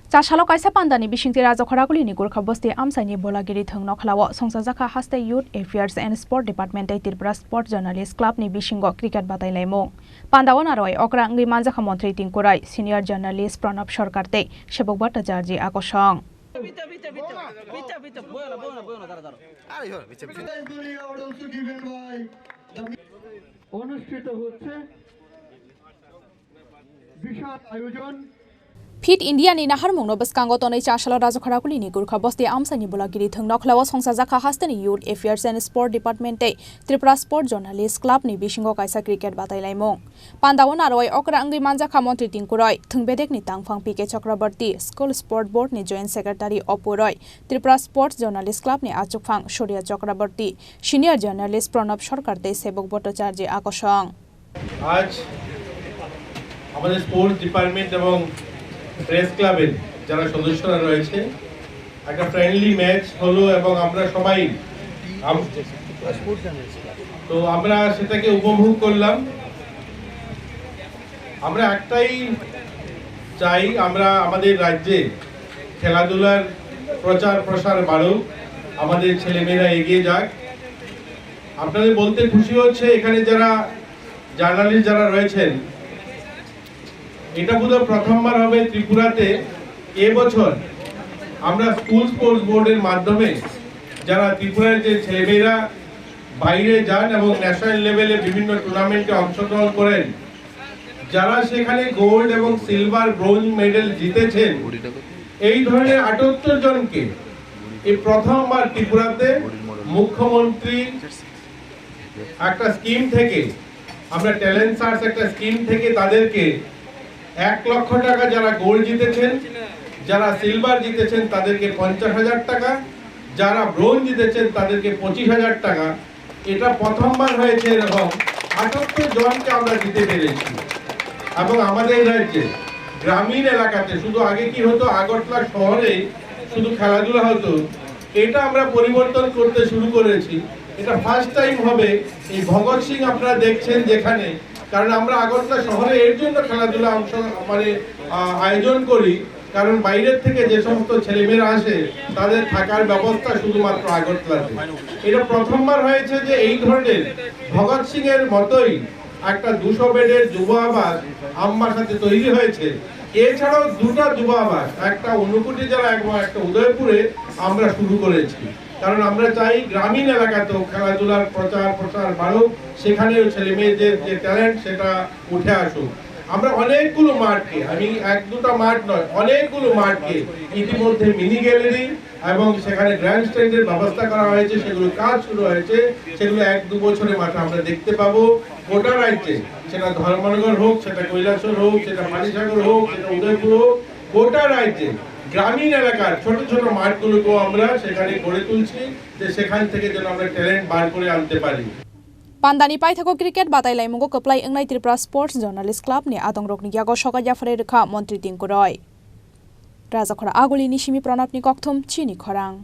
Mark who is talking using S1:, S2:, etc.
S1: Chashalo kaisa pandani bishingti rajakhoraguli ni Gorkha Bosti Amsaini Bolagiri thongno khlawo Songsajaka haste Youth Affairs and Sport Department Tripura Sport Journalist Club ni bishingo cricket batailaimung Pandawan aroi okra ngi manjakha montri tingkurai senior journalist Pranab Sarkarte Shebok Bhattacharya akosong
S2: অনুষ্ঠিত হচ্ছে বিশাল আয়োজন
S1: Fit India ni nahar mungno beskango tonai chashalo rajakhoraguli ni Gorkha Bosti Amsaini Bolagiri thongno khlawo Songsajaka haste ni Youth Affairs and Sport Department Tripura Sport Journalist Club ni bishingo kaisa cricket batailaimung Pandawan aroi okra ngi manjakha montri tingkuroi thungbedek ni tangphang PK Chakrabarti School Sport Board ni Joint Secretary Opuroi Tripura Sports Journalist Club ni achukphang Surya Chakrabarti Senior Journalist Pranab Sarkarte Shebok Bhattacharya akosong
S3: আজ আমাদের sports department এবং press ক্লাবের যারা সদস্যরা রয়েছে একটা friendly match হলো এবং আমরা সবাই তো আমরা সেটাকে উপভোগ করলাম আমরা একটাই চাই আমরা আমাদের রাজ্যে খেলাধুলার প্রচার প্রসার বাড়ুক আমাদের ছেলেমেয়েরা এগিয়ে যাক আপনাদের বলতে খুশি হচ্ছে এখানে যারা জার্নালিস্ট যারা রয়েছেন এটা বোধহয় প্রথমবার হবে ত্রিপুরাতে এবছর আমরা স্কুল স্পোর্টস বোর্ডের মাধ্যমে যারা ত্রিপুরার যে ছেলেমেয়েরা বাইরে যান এবং ন্যাশনাল লেভেলে বিভিন্ন টুর্নামেন্টে অংশগ্রহণ করেন যারা সেখানে গোল্ড এবং সিলভার ব্রোঞ্জ মেডেল জিতেছেন এই ধরনের 78 জনকে এই প্রথমবার ত্রিপুরাতে মুখ্যমন্ত্রী একটা স্কিম থেকে আমরা ট্যালেন্ট সার্চ একটা স্কিম থেকে তাদেরকে 1 লক্ষ টাকা যারা গোল্ড জিতেছেন যারা সিলভার জিতেছেন তাদেরকে 50,000 টাকা যারা ব্রোঞ্জ জিতেছেন তাদেরকে 25,000 টাকা এটা প্রথমবার হয়েছে এরকম 78 জনকে আমরা দিতে পেরেছি এবং আমাদের রাজ্যে গ্রামীণ এলাকাতে শুধু আগে কি হতো আগরতলা শহরে শুধু খেলাধুলা হতো এটা আমরা পরিবর্তন করতে শুরু করেছি এটা ফার্স্ট টাইম হবে এই ভগৎ সিং আপনারা দেখছেন যেখানে কারণ আমরা আগরতলা শহরে এর জন্য খেলাধুলা আয়োজন করি কারণ বাইরের থেকে যে সমস্ত ছেলেমেয়েরা আসে তাদের থাকার ব্যবস্থা শুধুমাত্র আগরতলাতে এটা প্রথমবার হয়েছে যে এই ধরনের ভগৎ সিং এর মতোই একটা 200 বেডের যুব আবাস আমার সাথে তৈরি হয়েছে এছাড়াও দুটো যুব আবাস একটা অনুকুটি জেলা এবং একটা উদয়পুরে আমরা শুরু করেছি কারণ আমরা চাই গ্রামীণ এলাকাতেও খেলাধুলার প্রসার বাড়ুক সেখানেও ছেলে মেয়েদের যে ট্যালেন্ট সেটা উঠে আসুক আমরা অনেকগুলো মাঠকে আমি 1-2টা মাঠ নয় অনেকগুলো মাঠকে ইতিমধ্যে মিনি গ্যালারি এবং সেখানে গ্র্যান্ড স্ট্যান্ডের ব্যবস্থা করা হয়েছে সেগুলো কাজ শুরু হয়েছে সেগুলো 1-2 বছরের মাঠে আমরা দেখতে পাবো গোটা রাজ্যে সেটা ধর্মনগর হোক সেটা কৈলাসহর হোক সেটা পানিসাগর হোক সেটা উদয়পুর হোক গোটা রাজ্যে গ্রামীণ এলাকার ছোট ছোট মাঠগুলোকেও আমরা সেখানে গড়ে তুলছি যে সেখান থেকে যেন আমরা ট্যালেন্ট বার করে আনতে পারি
S1: Pandani paithako cricket batailaimung keplai engnai Tripura Sports Journalist Club ni atongrokni yago sokajya frerkha montri tingkuroi Rajakhora aguli ni simi Pranab ni kokthum chini khorang